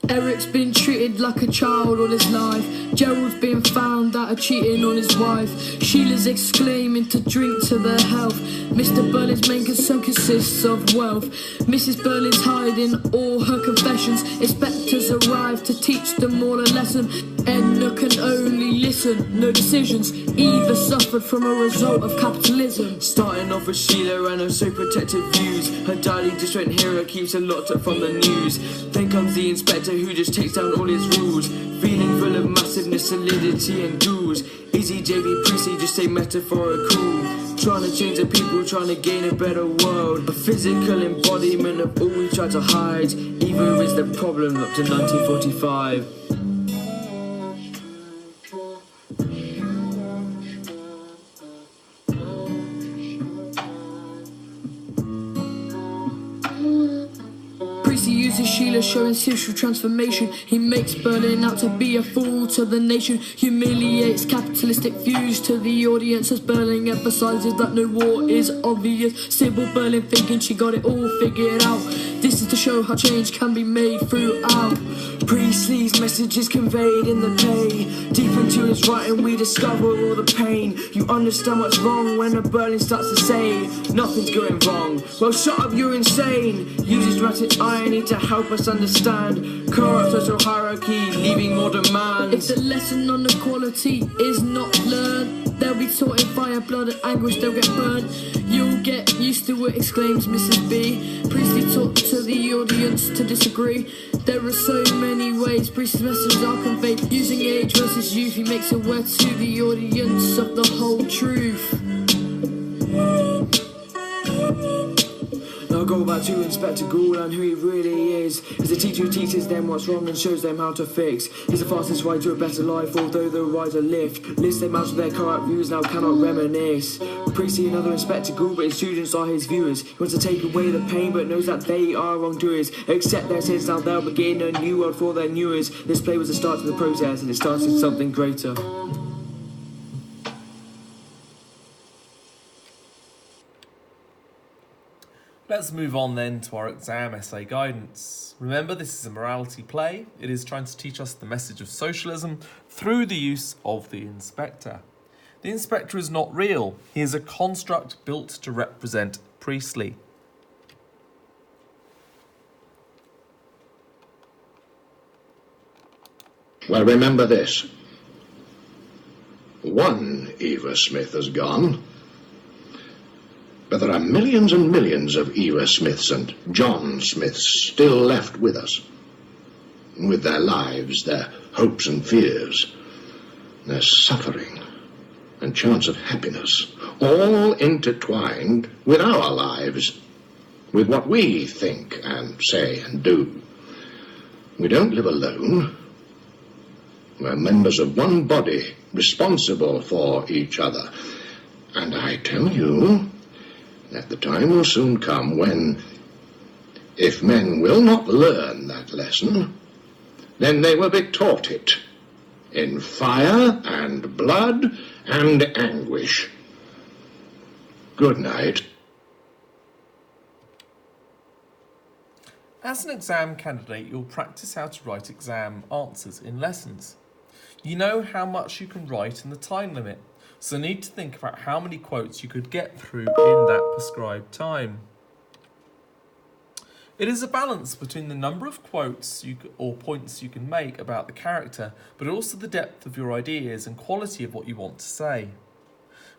Eric's been treated like a child all his life. Gerald's been found out of cheating on his wife. Sheila's exclaiming to drink to their health. Mr. Berlin's main concern consists of wealth. Mrs. Berlin's hiding all her confessions. Inspectors arrive to teach them all a lesson. Edna can only listen, no decisions. Eva suffered from a result of capitalism. Starting off with Sheila and her so protective views. Her darling just won't hear her, keeps her locked up from the news. Then comes the inspector who just takes down all his rules. Feeling full of massiveness, solidity and ghouls. Easy JB Priestley, just say metaphorical. Trying to change the people, trying to gain a better world. A physical embodiment of all we try to hide. Eva is the problem up to 1945. Sheila showing social transformation. He makes Berlin out to be a fool to the nation. Humiliates capitalistic views to the audience as Berlin emphasises that no war is obvious. Sybil Berlin thinking she got it all figured out. This is to show how change can be made throughout. Priestley's message is conveyed in the play. Deep into his writing we discover all the pain. You understand what's wrong when a Berlin starts to say nothing's going wrong. Well, shut up, you're insane. Uses dramatic irony to help us understand corrupt social hierarchy, leaving more demands. If the lesson on equality is not learned, they'll be taught in fire, blood and anguish, they'll get burned. You'll get used to it, exclaims Mrs. B. Priestley taught to the audience to disagree. There are so many ways Priestley's messages are conveyed. Using age versus youth, he makes it aware to the audience of the whole truth. Now go back to Inspector Goole and who he really is. He's a teacher who teaches them what's wrong and shows them how to fix. He's the fastest ride to a better life, although the rides are lift. List them out of their corrupt views, now cannot reminisce. Priestley, another Inspector Goole, but his students are his viewers. He wants to take away the pain, but knows that they are wrongdoers. Accept their sins, now they'll begin a new world for their newers. This play was the start of the process, and it started something greater. Let's move on then to our exam essay guidance. Remember, this is a morality play. It is trying to teach us the message of socialism through the use of the inspector. The inspector is not real. He is a construct built to represent Priestley. Well, remember this. One Eva Smith has gone. But there are millions and millions of Eva Smiths and John Smiths still left with us. With their lives, their hopes and fears, their suffering and chance of happiness, all intertwined with our lives, with what we think and say and do. We don't live alone. We're members of one body, responsible for each other. And I tell you that the time will soon come when, if men will not learn that lesson, then they will be taught it in fire and blood and anguish. Good night. As an exam candidate, you'll practice how to write exam answers in lessons. You know how much you can write in the time limit, so need to think about how many quotes you could get through in that prescribed time. It is a balance between the number of quotes or points you can make about the character, but also the depth of your ideas and quality of what you want to say.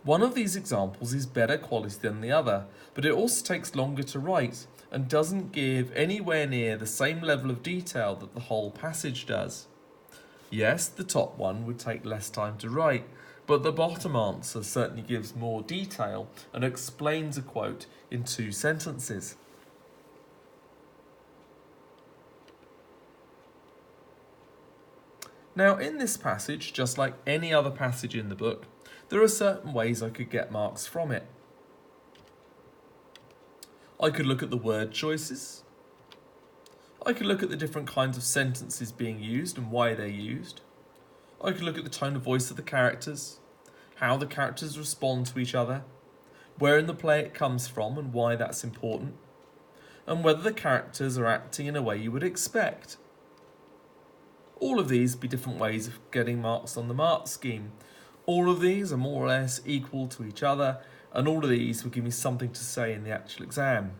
One of these examples is better quality than the other, but it also takes longer to write and doesn't give anywhere near the same level of detail that the whole passage does. Yes, the top one would take less time to write, but the bottom answer certainly gives more detail and explains a quote in 2 sentences. Now, in this passage, just like any other passage in the book, there are certain ways I could get marks from it. I could look at the word choices. I could look at the different kinds of sentences being used and why they're used. I could look at the tone of voice of the characters, how the characters respond to each other, where in the play it comes from and why that's important, and whether the characters are acting in a way you would expect. All of these be different ways of getting marks on the mark scheme. All of these are more or less equal to each other, and all of these will give me something to say in the actual exam.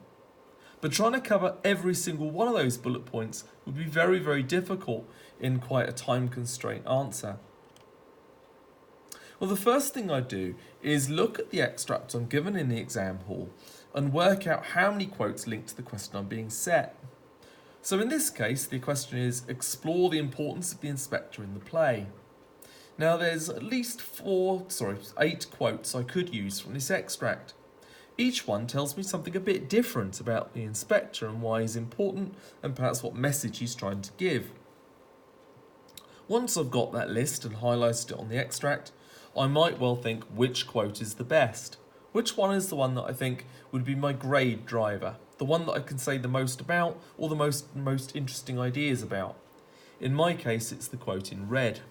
But trying to cover every single one of those bullet points would be very, very difficult in quite a time-constrained answer. Well, the first thing I do is look at the extract I'm given in the exam hall and work out how many quotes link to the question I'm being set. So in this case, the question is, explore the importance of the inspector in the play. Now there's at least 8 quotes I could use from this extract. Each one tells me something a bit different about the inspector and why he's important and perhaps what message he's trying to give. Once I've got that list and highlighted it on the extract, I might well think which quote is the best. Which one is the one that I think would be my grade driver? The one that I can say the most about or the most interesting ideas about? In my case, it's the quote in red.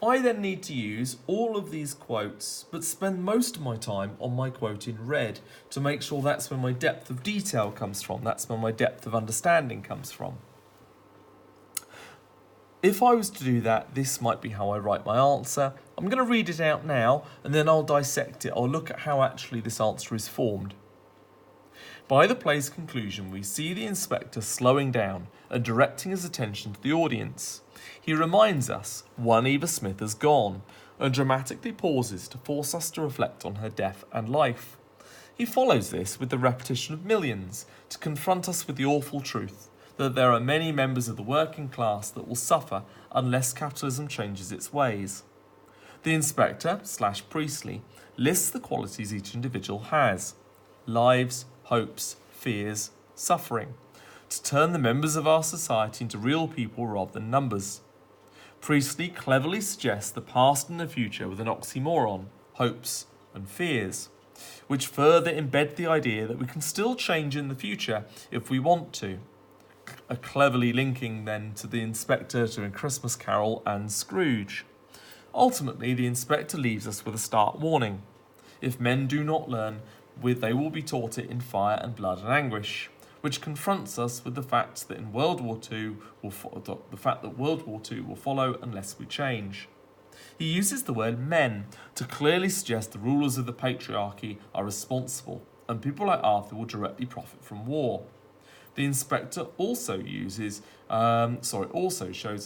I then need to use all of these quotes, but spend most of my time on my quote in red to make sure that's where my depth of detail comes from, that's where my depth of understanding comes from. If I was to do that, this might be how I write my answer. I'm going to read it out now, and then I'll dissect it. I'll look at how actually this answer is formed. By the play's conclusion, we see the inspector slowing down and directing his attention to the audience. He reminds us one Eva Smith has gone and dramatically pauses to force us to reflect on her death and life. He follows this with the repetition of millions to confront us with the awful truth that there are many members of the working class that will suffer unless capitalism changes its ways. The inspector, Priestley, lists the qualities each individual has: lives, hopes, fears, suffering, to turn the members of our society into real people rather than numbers. Priestley cleverly suggests the past and the future with an oxymoron, hopes and fears, which further embed the idea that we can still change in the future if we want to. A cleverly linking then to the inspector, to A Christmas Carol and Scrooge. Ultimately, the inspector leaves us with a stark warning. If men do not learn, they will be taught it in fire and blood and anguish, which confronts us with the fact that World War II will follow unless we change. He uses the word men to clearly suggest the rulers of the patriarchy are responsible, and people like Arthur will directly profit from war. The inspector also shows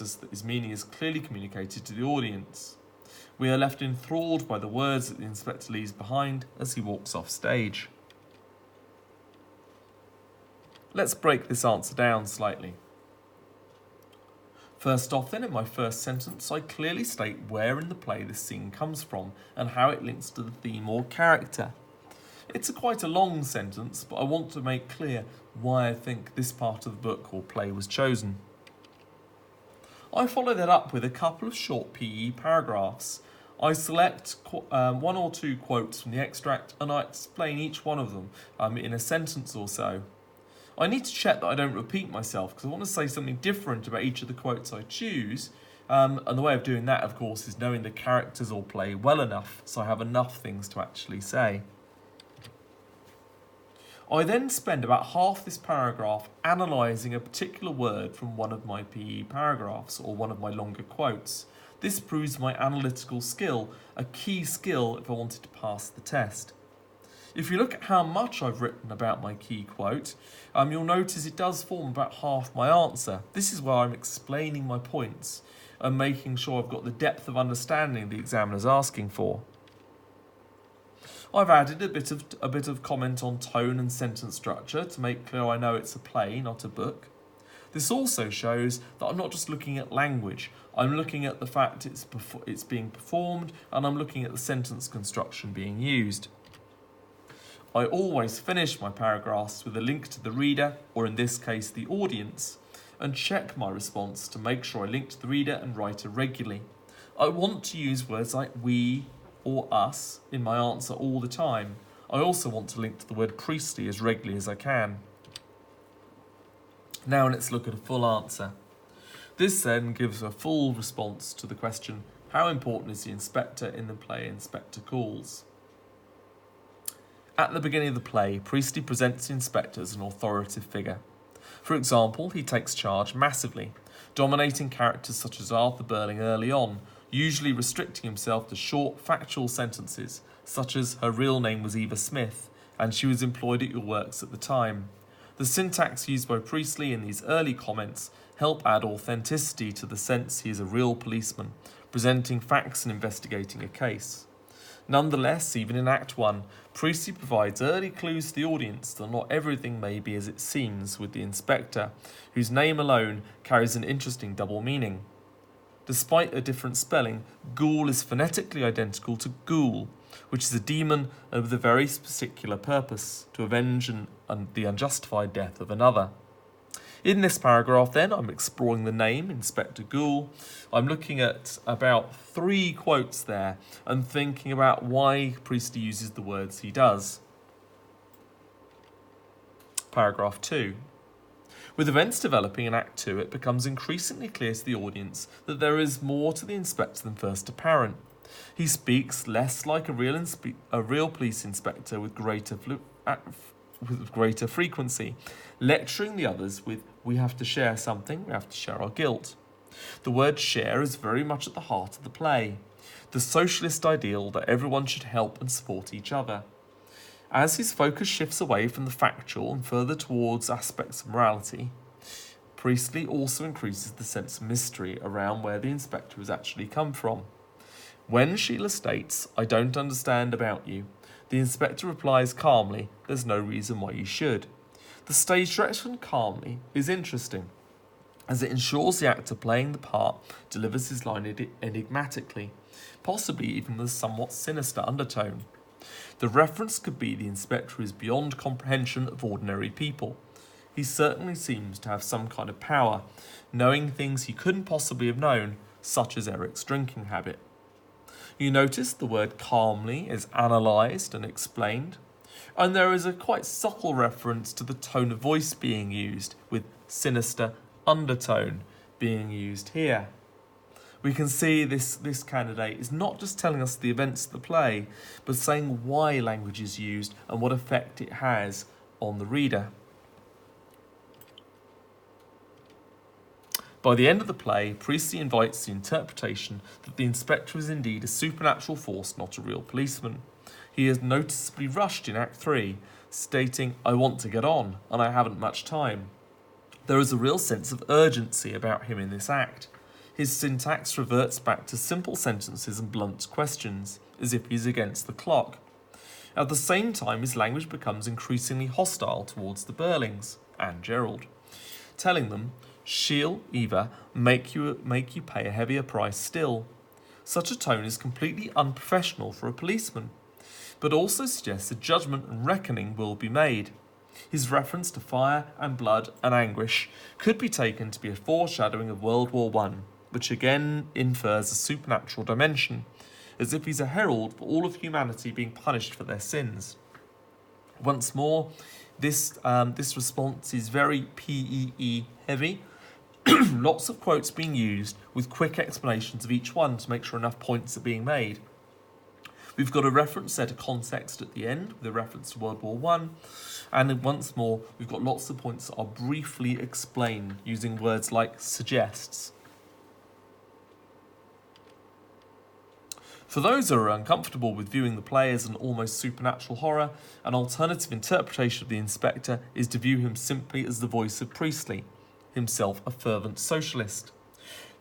us that his meaning is clearly communicated to the audience. We are left enthralled by the words that the inspector leaves behind as he walks off stage. Let's break this answer down slightly. First off then, in my first sentence, I clearly state where in the play this scene comes from and how it links to the theme or character. It's quite a long sentence, but I want to make clear why I think this part of the book or play was chosen. I follow that up with a couple of short PE paragraphs. I select 1 or 2 quotes from the extract and I explain each one of them in a sentence or so. I need to check that I don't repeat myself because I want to say something different about each of the quotes I choose. And the way of doing that, of course, is knowing the characters or play well enough so I have enough things to actually say. I then spend about half this paragraph analysing a particular word from one of my PE paragraphs or one of my longer quotes. This proves my analytical skill, a key skill if I wanted to pass the test. If you look at how much I've written about my key quote, you'll notice it does form about half my answer. This is where I'm explaining my points and making sure I've got the depth of understanding the examiner's asking for. I've added a bit of comment on tone and sentence structure to make clear I know it's a play, not a book. This also shows that I'm not just looking at language, I'm looking at the fact it's being performed and I'm looking at the sentence construction being used. I always finish my paragraphs with a link to the reader, or in this case the audience, and check my response to make sure I link to the reader and writer regularly. I want to use words like we or us in my answer all the time. I also want to link to the word Priestley as regularly as I can. Now let's look at a full answer. This then gives a full response to the question, how important is the inspector in the play Inspector Goole? At the beginning of the play, Priestley presents the inspector as an authoritative figure. For example, he takes charge massively, dominating characters such as Arthur Burling early on, usually restricting himself to short, factual sentences, such as her real name was Eva Smith, and she was employed at your works at the time. The syntax used by Priestley in these early comments help add authenticity to the sense he is a real policeman, presenting facts and investigating a case. Nonetheless, even in Act 1, Priestley provides early clues to the audience that not everything may be as it seems with the inspector, whose name alone carries an interesting double meaning. Despite a different spelling, Goole is phonetically identical to Ghoul, which is a demon with a very particular purpose, to avenge the unjustified death of another. In this paragraph then, I'm exploring the name, Inspector Goole. I'm looking at about 3 quotes there and thinking about why Priestley uses the words he does. Paragraph 2. With events developing in Act 2, it becomes increasingly clear to the audience that there is more to the inspector than first apparent. He speaks less like a real police inspector with greater frequency, lecturing the others with, "We have to share something, we have to share our guilt." The word share is very much at the heart of the play, the socialist ideal that everyone should help and support each other. As his focus shifts away from the factual and further towards aspects of morality, Priestley also increases the sense of mystery around where the inspector has actually come from. When Sheila states, "I don't understand about you," the inspector replies calmly, "There's no reason why you should." The stage direction calmly is interesting, as it ensures the actor playing the part delivers his line enigmatically, possibly even with a somewhat sinister undertone. The reference could be the inspector is beyond comprehension of ordinary people. He certainly seems to have some kind of power, knowing things he couldn't possibly have known, such as Eric's drinking habit. You notice the word calmly is analysed and explained, and there is a quite subtle reference to the tone of voice being used, with sinister undertone being used here. We can see this candidate is not just telling us the events of the play, but saying why language is used and what effect it has on the reader. By the end of the play, Priestley invites the interpretation that the inspector is indeed a supernatural force, not a real policeman. He is noticeably rushed in Act 3, stating, "I want to get on, and I haven't much time." There is a real sense of urgency about him in this act. His syntax reverts back to simple sentences and blunt questions, as if he's against the clock. At the same time, his language becomes increasingly hostile towards the Burlings and Gerald, telling them, "She'll, Eva, make you pay a heavier price still." Such a tone is completely unprofessional for a policeman, but also suggests a judgment and reckoning will be made. His reference to fire and blood and anguish could be taken to be a foreshadowing of World War I, which again infers a supernatural dimension, as if he's a herald for all of humanity being punished for their sins. Once more, this response is very PEE heavy, lots of quotes being used with quick explanations of each one to make sure enough points are being made. We've got a reference set of context at the end with a reference to World War I, and then once more we've got lots of points that are briefly explained using words like suggests. For those who are uncomfortable with viewing the play as an almost supernatural horror, an alternative interpretation of the inspector is to view him simply as the voice of Priestley, himself a fervent socialist.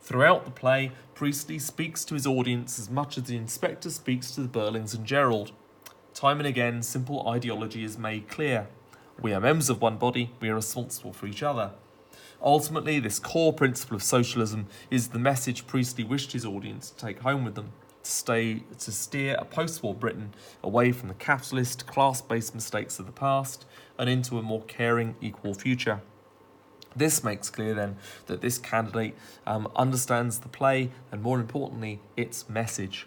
Throughout the play, Priestley speaks to his audience as much as the inspector speaks to the Burlings and Gerald. Time and again, simple ideology is made clear. We are members of one body, we are responsible for each other. Ultimately, this core principle of socialism is the message Priestley wished his audience to take home with them, to steer a post-war Britain away from the capitalist, class-based mistakes of the past and into a more caring, equal future. This makes clear then that this candidate understands the play and, more importantly, its message.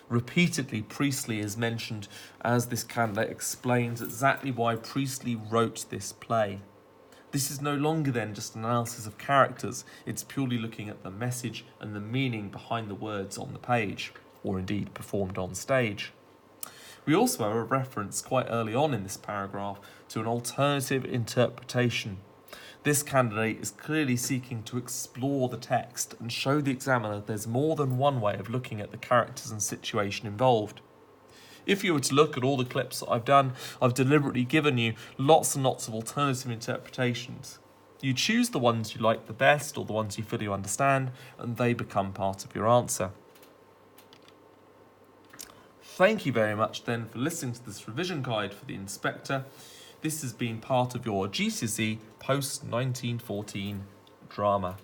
Repeatedly, Priestley is mentioned as this candidate explains exactly why Priestley wrote this play. This is no longer then just an analysis of characters, it's purely looking at the message and the meaning behind the words on the page, or indeed performed on stage. We also have a reference quite early on in this paragraph to an alternative interpretation. This candidate is clearly seeking to explore the text and show the examiner there's more than one way of looking at the characters and situation involved. If you were to look at all the clips that I've done, I've deliberately given you lots and lots of alternative interpretations. You choose the ones you like the best or the ones you feel you understand, and they become part of your answer. Thank you very much then for listening to this revision guide for the Inspector. This has been part of your GCSE post-1914 drama.